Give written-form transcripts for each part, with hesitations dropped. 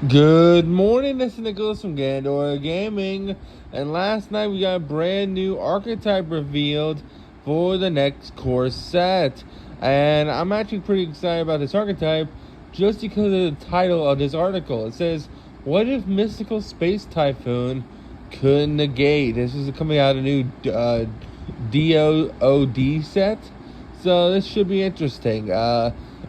Good morning, this is Nicholas from Gandor Gaming, and last night we got a brand new Archetype revealed for the next core set, and I'm actually pretty excited about this Archetype just because of the title of this article. It says, what if Mystical Space Typhoon could negate? This is coming out a new DOOD set, so this should be interesting.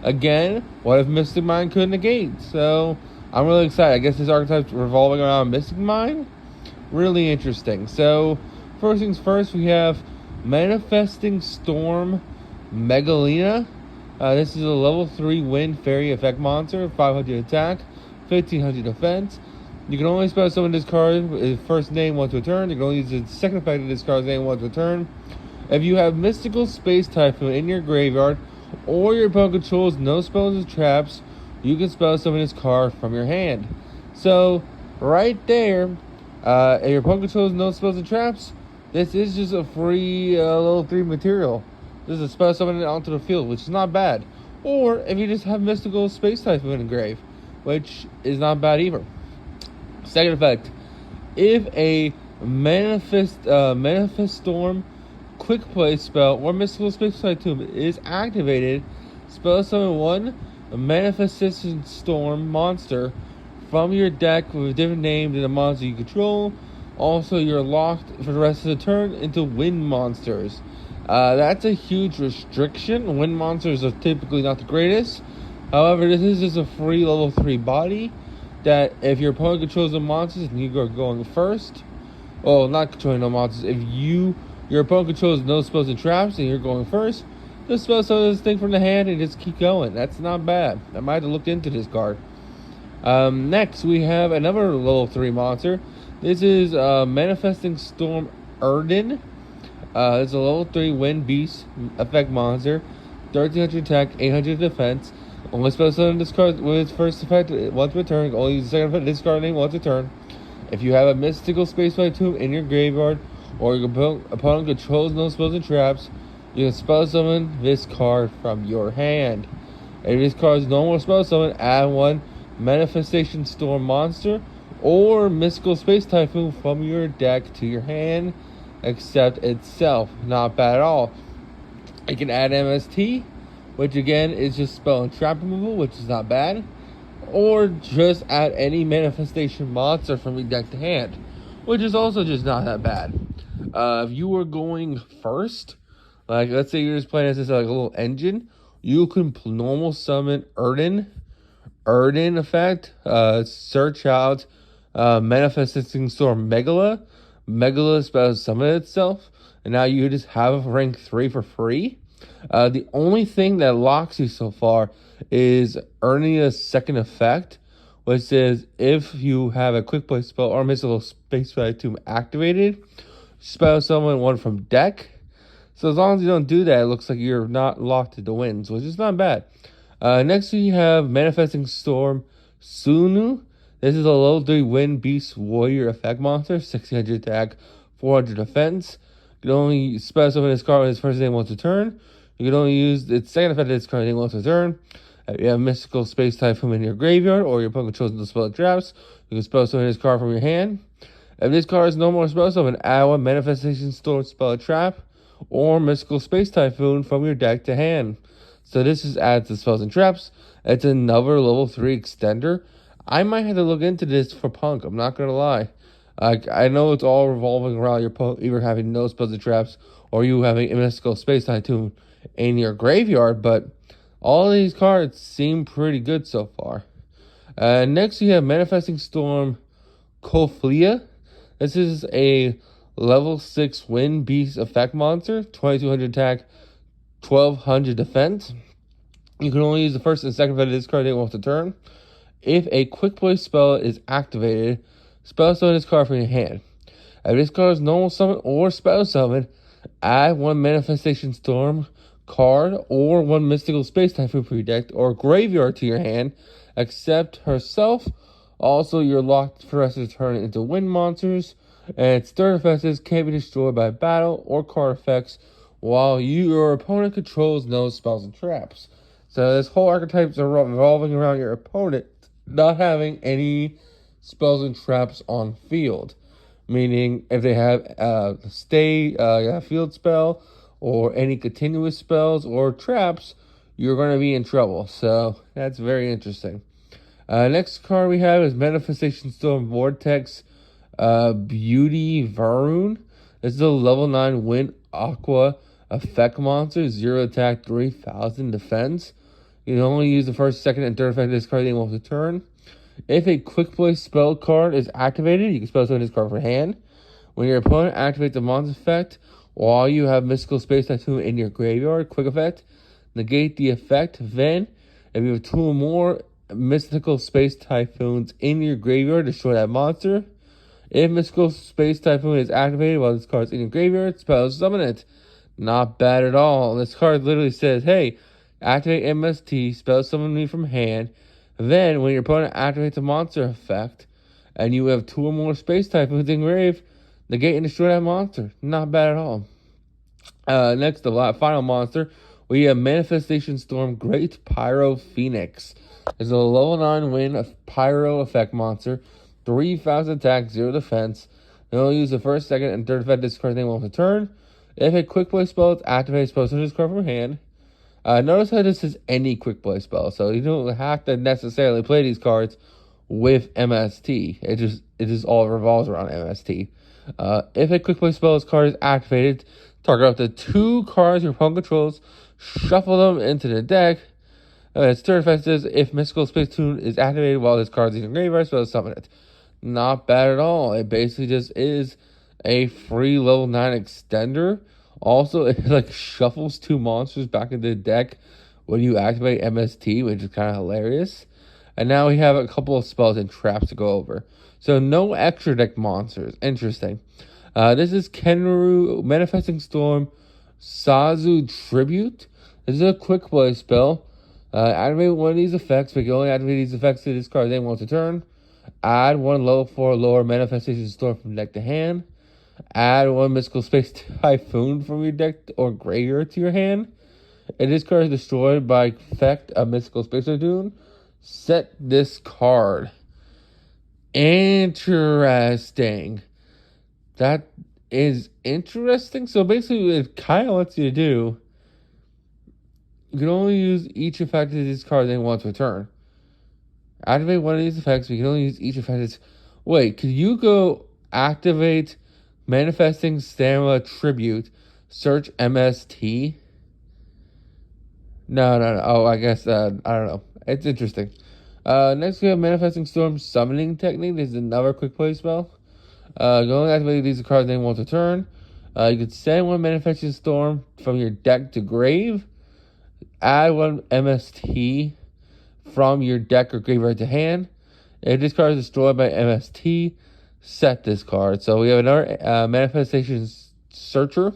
Again, what if Mystic Mind could negate? So I'm really excited. I guess this archetype's revolving around Mystic Mind. Really interesting. So, first things first, we have Manifesting Storm Megalina. This is a level 3 wind fairy effect monster, 500 attack, 1500 defense. You can only spell summon this card with its first name once per turn. You can only use the second effect of this card's name once per turn. If you have Mystical Space Typhoon in your graveyard, or your opponent controls no spells or traps, you can spell summon this card from your hand. So, right there, if your opponent controls no spells and traps, this is just a free level 3 material. This is a spell summon it onto the field, which is not bad. Or if you just have Mystical Space Typhoon in grave, which is not bad either. Second effect, if a Manifistorm quick play spell or Mystical Space Typhoon is activated, spell summon one Manifestation Storm monster from your deck with a different name than the monster you control. Also, you're locked for the rest of the turn into wind monsters. That's a huge restriction. Wind monsters are typically not the greatest. However, this is just a free level 3 body that if your opponent controls the monsters and you are going first, well, not controlling no monsters, if your opponent controls no spells and traps and you're going first, just spell some of this thing from the hand and just keep going. That's not bad. I might have to look into this card. Next, we have another level 3 monster. This is Manifesting Storm Erden. It's a level 3 wind beast effect monster. 1300 attack, 800 defense. Only spell summon this card with its first effect once per turn. Only use the second effect this card name once a turn. If you have a Mystical Space Tomb in your graveyard, or your opponent controls no spells and traps, you can spell summon this card from your hand. If this card is no more spell summon, add one Manifestation Storm monster or Mystical Space Typhoon from your deck to your hand, except itself. Not bad at all. You can add MST, which again is just spell and trap removal, which is not bad. Or just add any manifestation monster from your deck to hand, which is also just not that bad. If you were going first, like let's say you're just playing as this like a little engine, you can normal summon Erden effect, search out Manifesting Storm Megala spells summon itself, and now you just have rank 3 for free. The only thing that locks you so far is earning a second effect, which says if you have a quick play spell or Mystical Space Tomb activated, spell summon one from deck. So as long as you don't do that, it looks like you're not locked to the wins, which is not bad. Next we have Manifesting Storm Sunu. This is a level 3 Wind Beast Warrior effect monster, 1600 attack, 400 defense. You can only spell summon this card with its first name once a turn. You can only use its second effect of this card once a turn. If you have Mystical Space Typhoon in your graveyard, or your opponent controls no spell traps, you can spell summon this card from your hand. If this card is no more spell summon, add one Manifestation Storm spell trap, or Mystical Space Typhoon from your deck to hand. So this is adds to spells and traps. It's another level 3 extender. I might have to look into this for Punk, I'm not going to lie. I know it's all revolving around your opponent either having no spells and traps, or you having a Mystical Space Typhoon in your graveyard, but all of these cards seem pretty good so far. Next, we have Manifesting Storm Koflia. This is a level 6 Wind Beast effect monster, 2200 attack, 1200 defense. You can only use the first and second effect of this card once a turn. If a quick play spell is activated, spell summon this card from your hand. If this card is normal summon or spell summon, add one Manifestation Storm card or one Mystical Space Typhoon for your deck or graveyard to your hand, except herself. Also, you're locked for the rest of the turn into wind monsters, and its third effect can't be destroyed by battle or card effects while your opponent controls no spells and traps. So this whole archetype is revolving around your opponent not having any spells and traps on field. Meaning, if they have field spell or any continuous spells or traps, you're going to be in trouble. So that's very interesting. Next card we have is Manifestation Storm Vortex Beauty Varun. This is a level 9 Wind Aqua effect monster, 0 attack, 3000 defense. You can only use the first, second, and third effect of this card at the end of the turn. If a quick play spell card is activated, you can spell summon this card for hand. When your opponent activates the monster effect, while you have Mystical Space Typhoon in your graveyard, quick effect, negate the effect. Then, if you have 2 or more Mystical Space Typhoons in your graveyard, destroy that monster. If Mystical Space Typhoon is activated while this card is in your graveyard, spell summon it. Not bad at all. This card literally says, hey, activate MST, spell summon me from hand. Then, when your opponent activates a monster effect, and you have 2 or more Space Typhoons in grave, negate and destroy that monster. Not bad at all. Next, the final monster, we have Manifestation Storm Great Pyro Phoenix. It's a level 9 Wind Pyro effect monster, 3000 attack, 0 defense. They only use the first, second, and third effect this card's name on the turn. If a quick play spell is activated, spell summon this card from hand. Notice how this is any quick play spell, so you don't have to necessarily play these cards with MST. It just all revolves around MST. If a quick play spell card is activated, target up to 2 cards your opponent controls, shuffle them into the deck. Its third effect is if Mystical Space Tune is activated while this card is in your graveyard, spell summon it. Not bad at all. It basically just is a free level 9 extender. Also, it shuffles 2 monsters back into the deck when you activate MST, which is kind of hilarious. And now we have a couple of spells and traps to go over. So no extra deck monsters. Interesting. This is Kenru Manifesting Storm Sazu Tribute. This is a quick play spell. Activate one of these effects, but you can only activate these effects to this card then once a turn. Add 1 level 4 lower Manifestation Storm from deck to hand. Add 1 Mystical Space Typhoon from your deck or graveyard to your hand. If this card is destroyed by effect of Mystical Space Typhoon, set this card. Interesting. That is interesting. So basically, it kind of lets you do, you can only use each effect of this card then once per turn. Activate one of these effects, but you can only use each effect. Wait, could you go activate Manifesting Stamina Tribute, search MST? No. Oh, I guess, I don't know. It's interesting. Next we have Manifesting Storm Summoning Technique. This is another quick play spell. You can only activate these cards then once a turn. You can send 1 Manifesting Storm from your deck to grave. Add 1 MST from your deck or graveyard to hand. If this card is destroyed by MST, set this card. So we have another Manifestation Searcher.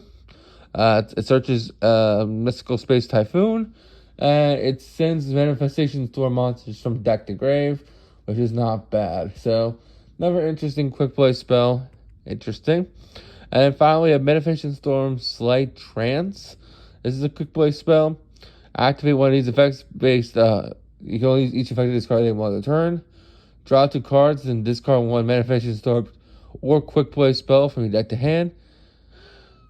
It searches Mystical Space Typhoon. And it sends Manifestation Storm monsters from deck to grave, which is not bad. So, another interesting quick play spell. Interesting. And then finally, we have Manifestation Storm Slight Trance. This is a quick play spell. Activate one of these effects based. You can only use each effect of this card in one turn. Draw 2 cards and discard 1 Manifestation Storm or quick play spell from your deck to hand.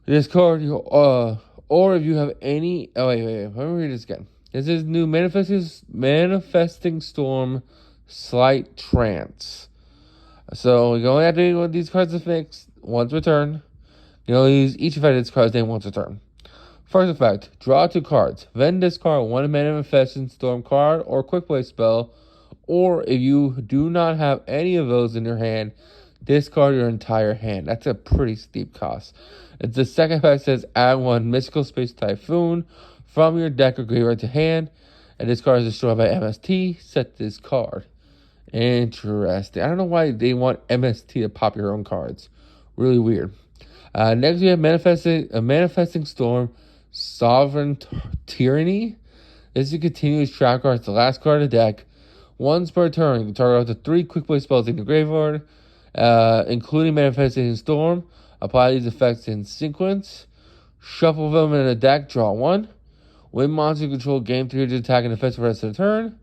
Discard or if you have any. Oh wait. Let me read this again. This is new Manifesting Storm Slight Trance. So you only have to do one of these cards effects once per turn. You only use each effect of this card's name once a turn. First effect, draw 2 cards. Then discard 1 Manifesting Storm card or quick play spell. Or if you do not have any of those in your hand, discard your entire hand. That's a pretty steep cost. It's the second effect says add 1 Mystical Space Typhoon from your deck or graveyard to hand. And this card is destroyed by MST. Set this card. Interesting. I don't know why they want MST to pop your own cards. Really weird. Next we have Manifesting Storm Sovereign Tyranny. This is a continuous trap card. It's the last card of the deck. Once per turn, you can target up to 3 quick play spells in your graveyard, including Manifesting Storm. Apply these effects in sequence. Shuffle them in a deck, draw 1. When monster control gain 300 attack and defense for the rest of the turn.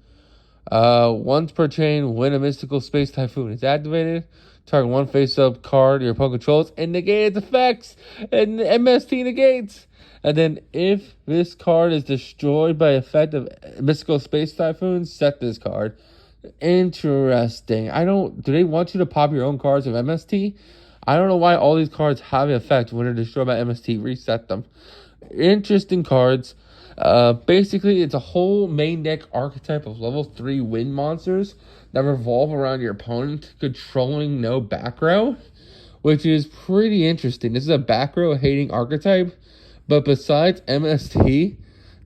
Once per chain, when a mystical space typhoon is activated, target one face-up card your opponent controls and negate its effects, and MST negates. And then if this card is destroyed by effect of mystical space typhoon, set this card. Interesting. Do they want you to pop your own cards of MST? I don't know why all these cards have an effect when they're destroyed by MST. Reset them. Interesting cards. Basically, it's a whole main deck archetype of level 3 wind monsters that revolve around your opponent controlling no back row, which is pretty interesting. This is a back row hating archetype, but besides MST,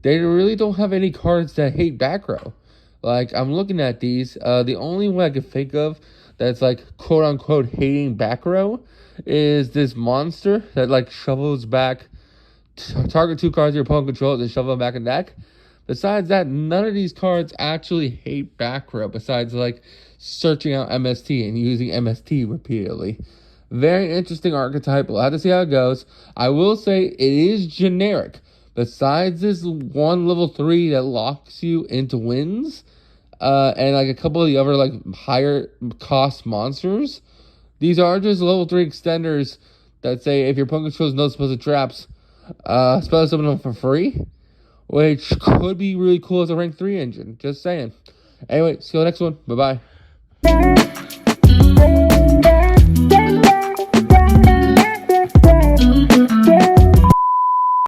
they really don't have any cards that hate back row. Like, I'm looking at these, the only one I can think of that's like quote unquote hating back row is this monster that like shovels back target 2 cards your opponent controls and shovel them back in deck. Besides that, none of these cards actually hate back row besides like searching out MST and using MST repeatedly. Very interesting archetype. We'll have to see how it goes. I will say it is generic. Besides this one level 3 that locks you into wins, and like a couple of the other like higher cost monsters, these are just level 3 extenders that say if your opponent controls no supposed traps, spell summon them for free, which could be really cool as a rank 3 engine. Just saying. Anyway, see you on the next one. Bye-bye.